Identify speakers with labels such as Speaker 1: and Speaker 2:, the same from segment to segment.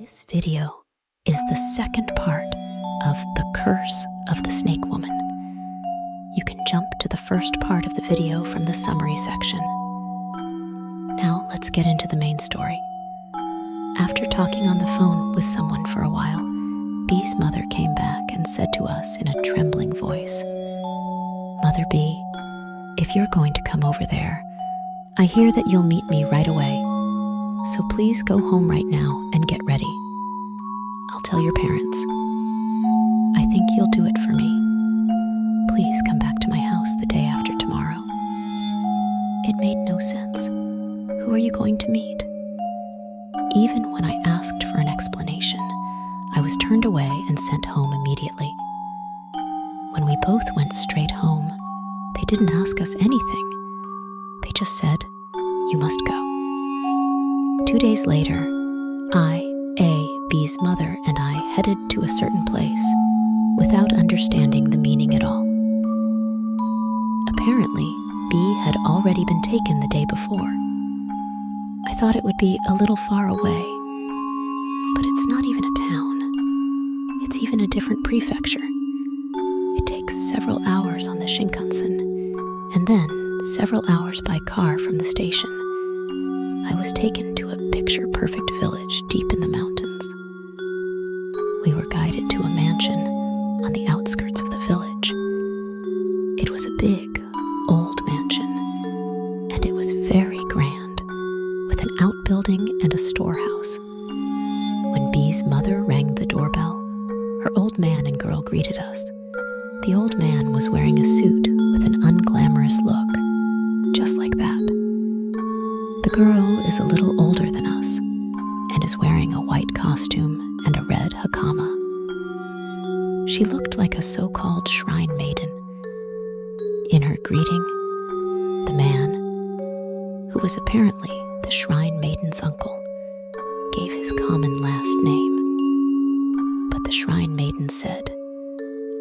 Speaker 1: This video is the second part of The Curse of the Snake Woman. You can jump to the first part of the video from the summary section. Now let's get into the main story. After talking on the phone with someone for a while, B's mother came back and said to us in a trembling voice, "Mother B, if you're going to come over there, I hear that you'll meet me right away. So please go home right now and get ready. I'll tell your parents. I think you'll do it for me. Please come back to my house the day after tomorrow." It made no sense. Who are you going to meet? Even when I asked for an explanation, I was turned away and sent home immediately. When we both went straight home, they didn't ask us anything. They just said, "You must go." 2 days later, B's mother and I headed to a certain place without understanding the meaning at all. Apparently, B had already been taken the day before. I thought it would be a little far away, but it's not even a town. It's even a different prefecture. It takes several hours on the Shinkansen, and then several hours by car from the station. I was taken to a picture-perfect village deep in the mountains. We were guided to a mansion on the outskirts of the village. It was a big, old mansion, and it was very grand, with an outbuilding and a storehouse. When B's mother rang the doorbell, her old man and girl greeted us. The old man was wearing a suit with an unglamorous look, just like that. The girl is a little older than us and is wearing a white costume and a red hakama. She looked like a so-called shrine maiden. In her greeting, the man, who was apparently the shrine maiden's uncle, gave his common last name. But the shrine maiden said,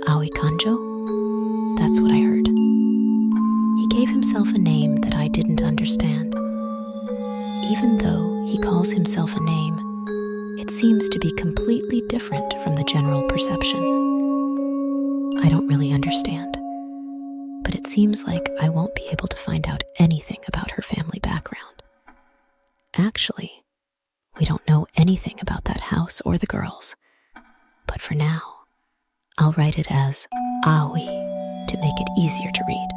Speaker 1: "Aoi Kanjo?" That's what I heard. He gave himself a name that I didn't understand. Even though he calls himself a name, it seems to be completely different from the general perception. I don't really understand, but it seems like I won't be able to find out anything about her family background. Actually, we don't know anything about that house or the girls, but for now, I'll write it as Aoi to make it easier to read.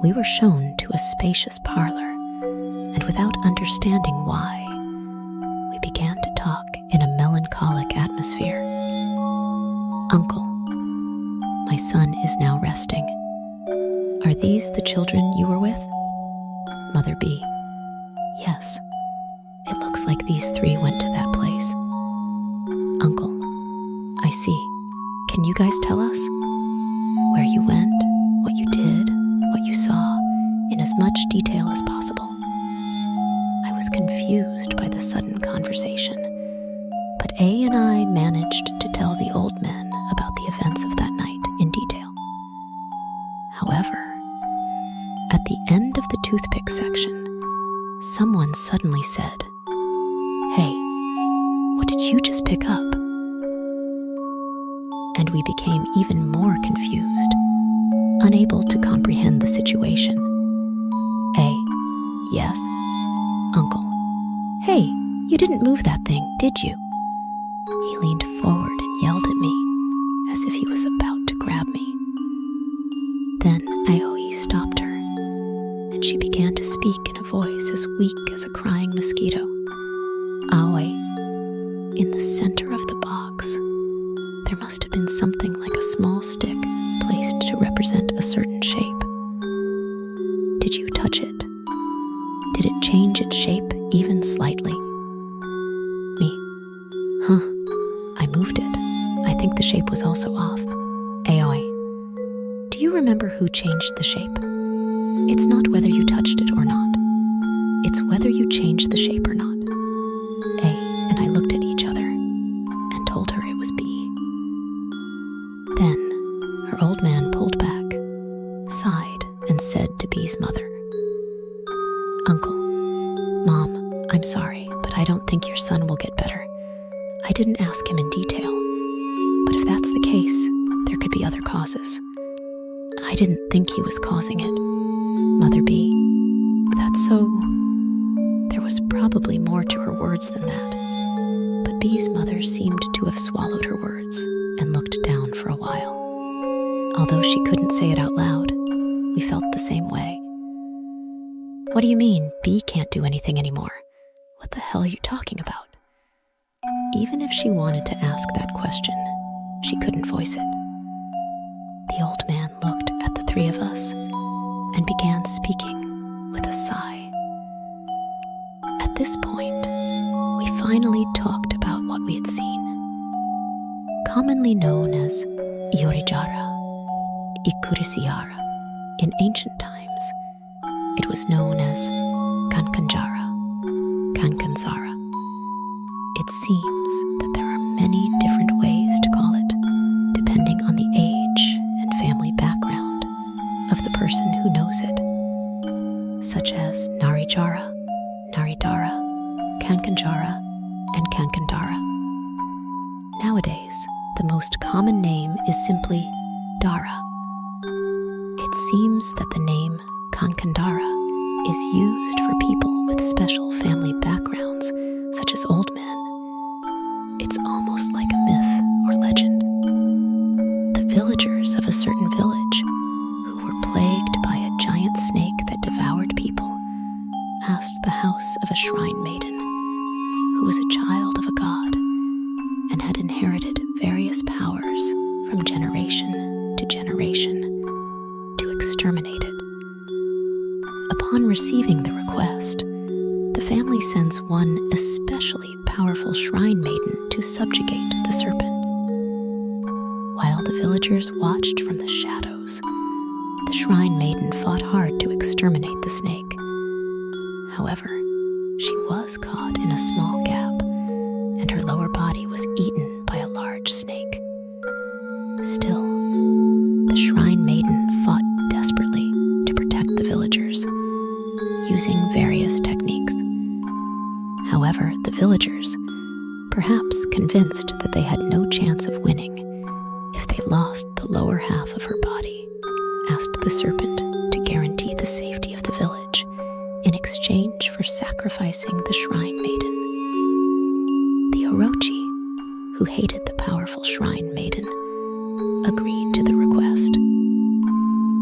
Speaker 1: We were shown to a spacious parlor, and without understanding why, we began to talk in a melancholic atmosphere. "Uncle, my son is now resting. Are these the children you were with?" Mother B: "Yes, it looks like these three went to that place." Uncle: "I see. Can you guys tell us where you went, what you did, what you saw, in as much detail as possible?" I was confused by the sudden conversation, but A and I managed to tell the old men about the events of that night in detail. However, at the end of the toothpick section, someone suddenly said, "Hey, what did you just pick up?" And we became even more confused, unable to comprehend the situation. A: "Yes." Uncle: "Hey, you didn't move that thing, did you?" He leaned forward and yelled at me, as if he was about to grab me. Then Aoi stopped her, and she began to speak in a voice as weak as a crying mosquito. "Aoi, in the center of the box, there must have been something like a small stick placed to represent a certain shape. Did you touch it? Did it change its shape even slightly?" Me: "Huh, I moved it. I think the shape was also off." Aoi: "Do you remember who changed the shape? It's not whether you touched it or not. It's whether you changed the shape or not." A and I looked at each other and told her it was B. Then her old man pulled back, sighed, and said to B's mother, "Uncle, Mom, I'm sorry, but I don't think your son will get better. I didn't ask him in detail, but if that's the case, there could be other causes. I didn't think he was causing it. Mother B, that's so... There was probably more to her words than that, but B's mother seemed to have swallowed her words and looked down for a while. Although she couldn't say it out loud, we felt the same way. What do you mean, B can't do anything anymore? What the hell are you talking about? Even if she wanted to ask that question, she couldn't voice it. The old man looked at the three of us and began speaking with a sigh. At this point, we finally talked about what we had seen. Commonly known as Iorijara, Ikurisiara, in ancient times, it was known as Kankanjara, Kankansara. It seems that there are many different ways to call it, depending on the age and family background of the person who knows it, such as Narijara, Naridara, Kankanjara, and Kankandara. Nowadays, the most common name is simply Dara. It seems that the name Kankandara is used for people with special family backgrounds, such as old men. It's almost like a myth or legend. The villagers of a certain village, who were plagued by a giant snake that devoured people, asked the house of a shrine maiden, who was a child of a god and had inherited various powers from generation to generation, to exterminate it. Upon receiving the request, the family sends one especially powerful shrine maiden to subjugate the serpent. While the villagers watched from the shadows, the shrine maiden fought hard to exterminate the snake. However, she was caught in a small gap, and her lower body was eaten by a large snake. Still, the shrine maiden fought desperately to protect the villagers, using various techniques. However, the villagers, perhaps convinced that they had no chance of winning if they lost the lower half of her body, asked the serpent to guarantee the safety of the village in exchange for sacrificing the shrine maiden. The Orochi, who hated the powerful shrine maiden, agreed to the request.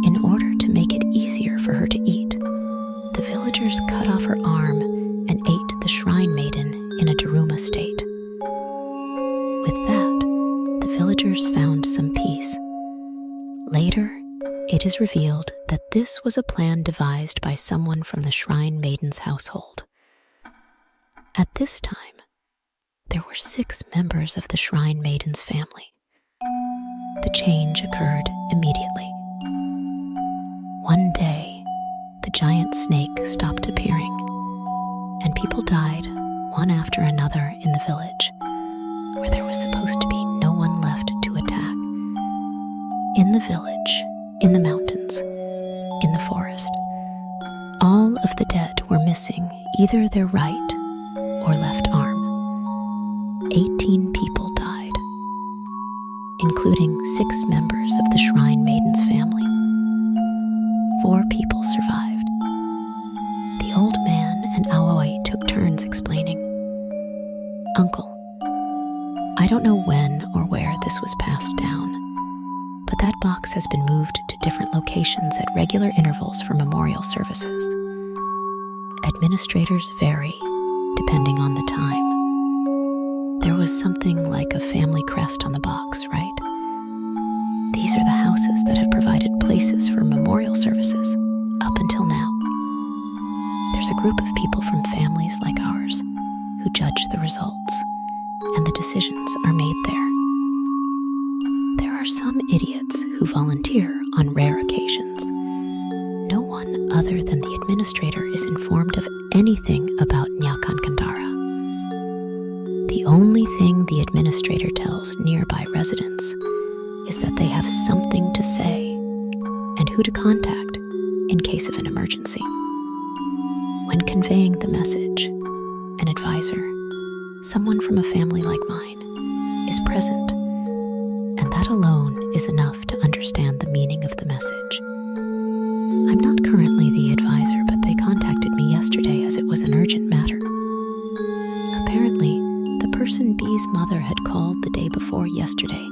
Speaker 1: In order to make it easier for her to eat, the villagers cut off her arm and ate the shrine maiden in a Daruma state. With that, the villagers found some peace. Later, it is revealed that this was a plan devised by someone from the shrine maiden's household. At this time, there were 6 members of the shrine maiden's family. The change occurred immediately. One day, the giant snake stopped appearing, and people died one after another in the village, where there was supposed to be no one left to attack. In the village, in the mountains, in the forest, all of the dead were missing either their right or left arm. 18 people died, including 6 members of the shrine maiden's family. 4 people survived. The old man and Aoi took turns explaining. Uncle, I don't know when or where this was passed down, but that box has been moved to different locations at regular intervals for memorial services. Administrators vary depending on the time. There was something like a family crest on the box, right? These are the houses that have provided places for memorial services up until now. There's a group of people from families like ours who judge the results, and the decisions are made there. There are some idiots who volunteer on rare occasions. No one other than the administrator is informed of anything about Nyakankandara. The only thing the administrator tells nearby residents is that they have something to say and who to contact in case of an emergency. When conveying the message, an advisor, someone from a family like mine, is present, and that alone is enough to understand the meaning of the message. I'm not currently the advisor, but they contacted me yesterday as it was an urgent matter. Apparently, the person B's mother had called the day before yesterday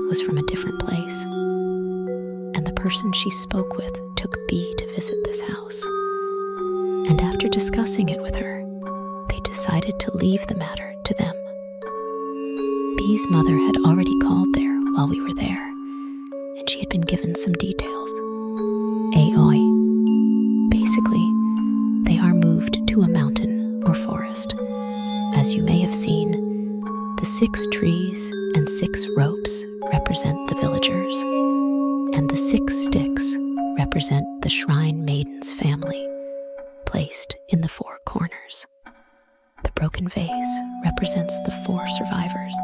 Speaker 1: was from a different place, and the person she spoke with took B to visit this house. And after discussing it with her, they decided to leave the matter to them. B's mother had already called there while we were there, and she had been given some details. Aoi. Basically, they are moved to a mountain or forest. As you may have seen, the 6 trees and 6 ropes represent the villagers, and the 6 sticks represent the shrine maiden's family, placed in the 4 corners. The broken vase represents the 4 survivors,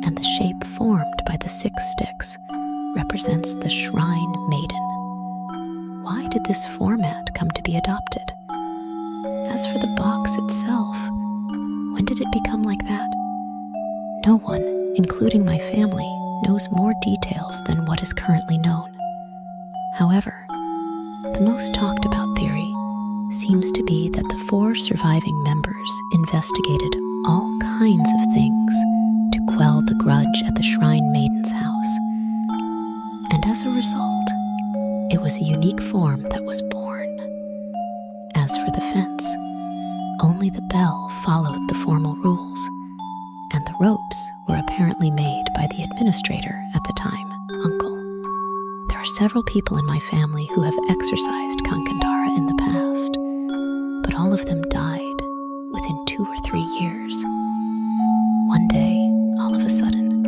Speaker 1: and the shape formed by the 6 sticks represents the shrine maiden. Why did this format come to be adopted? As for the box itself, when did it become like that? No one, including my family, knows more details than what is currently known. However, the most talked about theory seems to be that the 4 surviving members investigated all kinds of things to quell the grudge at the shrine maiden's house. And as a result, it was a unique form that was born. As for the fence, only the bell followed the formal rules, and the ropes were apparently made by the administrator at the time, Uncle. There are several people in my family who have exorcised Kankandara in the past, but all of them died within 2 or 3 years. One day, all of a sudden,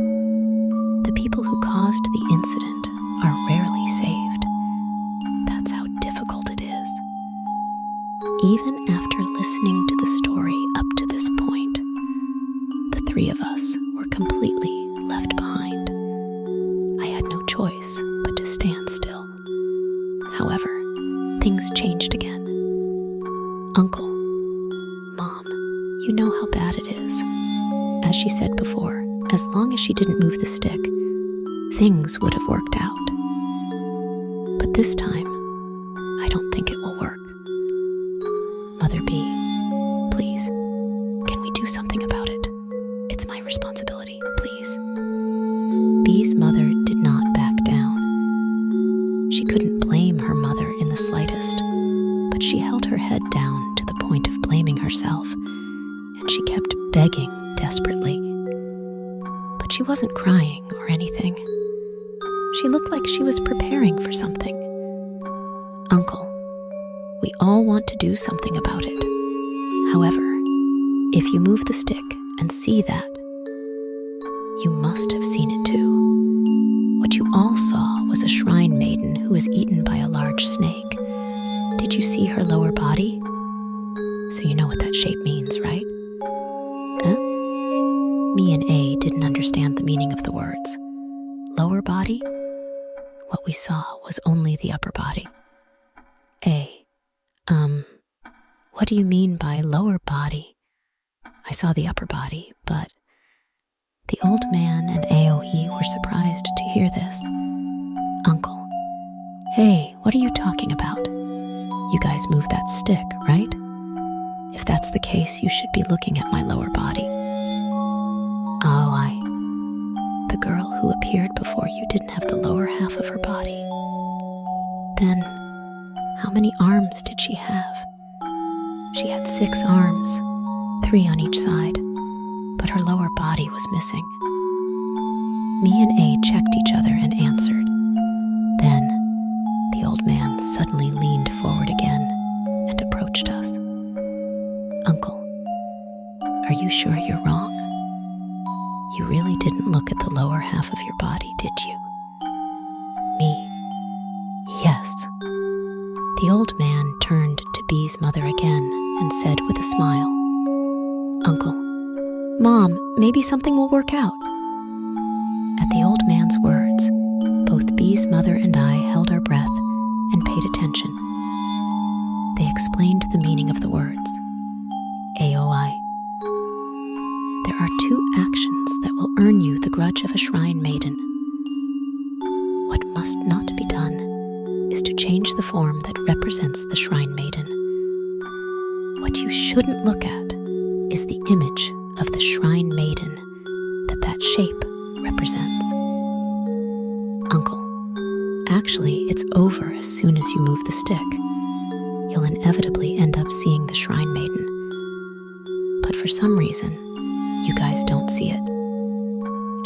Speaker 1: the people who caused the incident are rarely saved. That's how difficult it is. Even after listening to the story up to this point, the 3 of us were completely left behind. I had no choice but to stand still. However, things changed again. Uncle, Mom, you know how bad it is. As she said before, as long as she didn't move the stick, things would have worked out. But this time, I don't think it will work. Mother B, please, can we do something about it? It's my responsibility, please. B's mother did not back down. She couldn't blame her mother in the slightest, but she held her head down to the point of blaming herself, and she kept begging desperately. But she wasn't crying or anything. She looked like she was preparing for something. Uncle, we all want to do something about it. However, if you move the stick and see that, you must have seen it too. What you all saw was a shrine maiden who was eaten by a large snake. Did you see her lower body? So you know what that shape means, right? Huh? Me and A didn't understand the meaning of the words. Lower body? What we saw was only the upper body. A, what do you mean by lower body? I saw the upper body, but the old man and AOE were surprised to hear this. Uncle, hey, what are you talking about? You guys moved that stick, right? If that's the case, you should be looking at my lower body. Oh, the girl who appeared before you didn't have the lower half of her body. Then, how many arms did she have? She had 6 arms, 3 on each side, but her lower body was missing. Me and A checked each other and answered. Then, the old man suddenly leaned forward again and approached us. Uncle, are you sure you're wrong? You really didn't look at the lower half of your body, did you? Me, yes. The old man turned to B's mother again and said with a smile, Uncle, Mom, maybe something will work out. At the old man's words, both B's mother and I held our breath and paid attention. They explained the meaning of the words. AOI. grudge of a shrine maiden. What must not be done is to change the form that represents the shrine maiden. What you shouldn't look at is the image of the shrine maiden that shape represents. Uncle, actually, it's over as soon as you move the stick. You'll inevitably end up seeing the shrine maiden. But for some reason, you guys don't see it.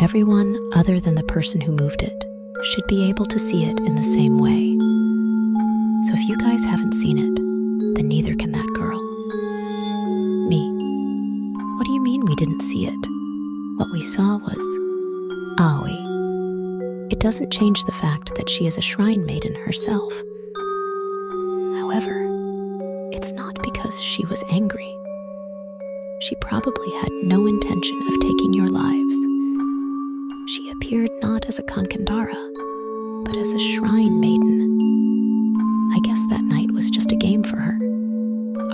Speaker 1: Everyone other than the person who moved it should be able to see it in the same way. So if you guys haven't seen it, then neither can that girl. Me. What do you mean we didn't see it? What we saw was Aoi. It doesn't change the fact that she is a shrine maiden herself. However, it's not because she was angry. She probably had no intention of taking your lives. She appeared not as a Kankandara, but as a shrine maiden. I guess that night was just a game for her.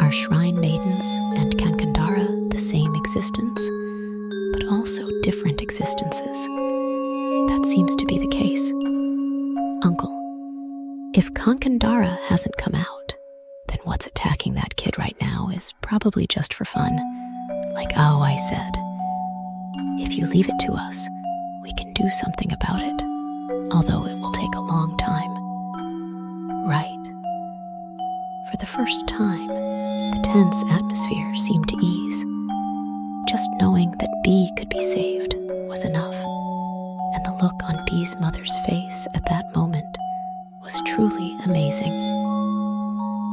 Speaker 1: Are shrine maidens and Kankandara the same existence, but also different existences? That seems to be the case. Uncle, if Kankandara hasn't come out, then what's attacking that kid right now is probably just for fun. Like Aoi said, if you leave it to us, we can do something about it, although it will take a long time. Right. For the first time, the tense atmosphere seemed to ease. Just knowing that B could be saved was enough, and the look on B's mother's face at that moment was truly amazing.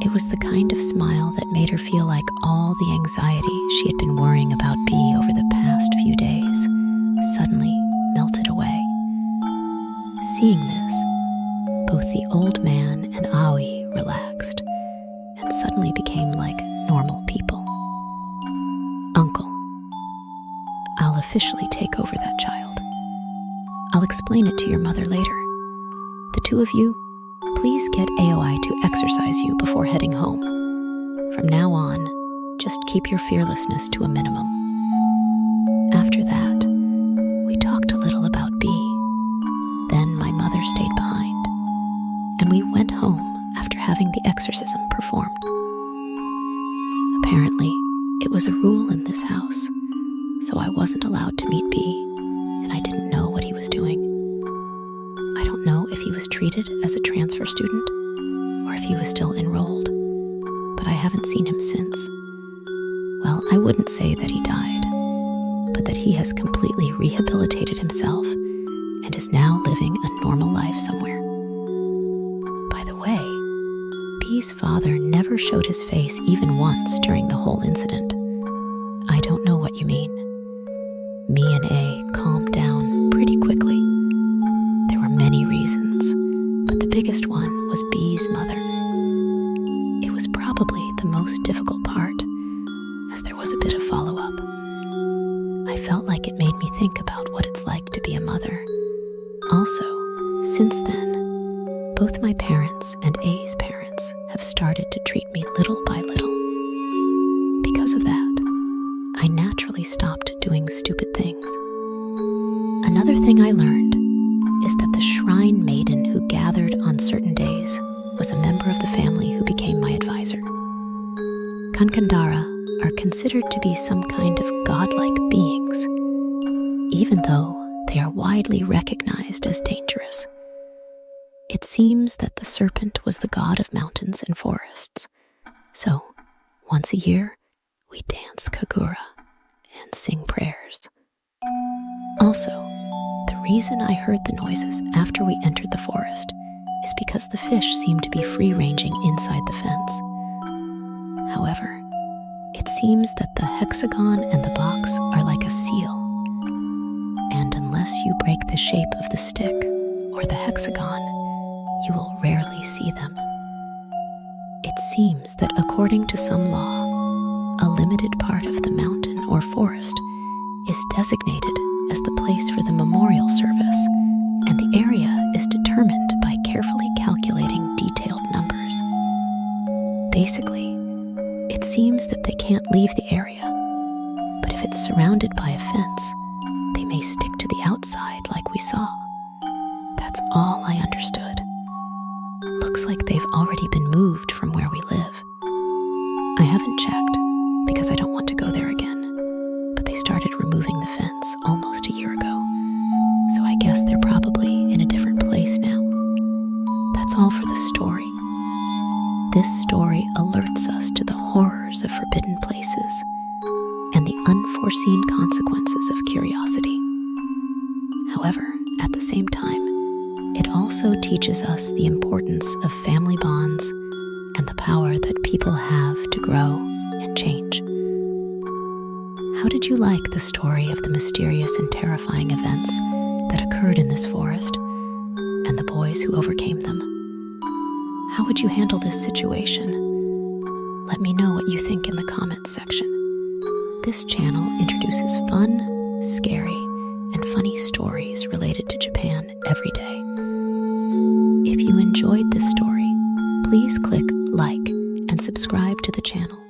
Speaker 1: It was the kind of smile that made her feel like all the anxiety she had been worrying about B over the past few days suddenly melted away. Seeing this, both the old man and Aoi relaxed and suddenly became like normal people. Uncle, I'll officially take over that child. I'll explain it to your mother later. The two of you, please get Aoi to exercise you before heading home. From now on, just keep your fearlessness to a minimum. After that, we talked a little about B. Then my mother stayed behind, and we went home after having the exorcism performed. Apparently, it was a rule in this house, so I wasn't allowed to meet B, and I didn't know what he was doing. I don't know if he was treated as a transfer student or if he was still enrolled, but I haven't seen him since. Well, I wouldn't say that he died, but that he has completely rehabilitated himself and is now living a normal life somewhere. By the way, B's father never showed his face even once during the whole incident. I don't know what you mean. Me and A calmed down pretty quickly. There were many reasons, but the biggest one was B's mother. It was probably the most difficult part, as there was a bit of follow-up. I felt like it made me think about what it's like to be a mother. Also, since then, both my parents and A's parents have started to treat me little by little. Because of that, I naturally stopped doing stupid things. Another thing I learned is that the shrine maiden who gathered on certain days was a member of the family who became my advisor. Kankandara are considered to be some kind of godlike beings, even though they are widely recognized as dangerous. It seems that the serpent was the god of mountains and forests, so once a year we dance kagura and sing prayers. Also, the reason I heard the noises after we entered the forest is because the fish seemed to be free-ranging inside the fence. However, it seems that the hexagon and the box are like a seal, and unless you break the shape of the stick or the hexagon, you will rarely see them. It seems that according to some law, a limited part of the mountain or forest is designated as the place for the memorial service, and the area is determined by carefully calculating detailed numbers. Basically, it seems that they can't leave the area, but if it's surrounded by a fence, they may stick to the outside like we saw. That's all I understood. Looks like they've already been moved from where we live. I haven't checked because I don't want to go there again, but they started removing the fence almost a year ago, so I guess they're probably in a different place now. That's all for the story. This story alerts us to the horrors of forbidden places and the unforeseen consequences of curiosity. However, at the same time, it also teaches us the importance of family bonds and the power that people have to grow and change. How did you like the story of the mysterious and terrifying events that occurred in this forest and the boys who overcame them? How would you handle this situation? Let me know what you think in the comments section. This channel introduces fun, scary, and funny stories related to Japan every day. If you enjoyed this story, please click like and subscribe to the channel.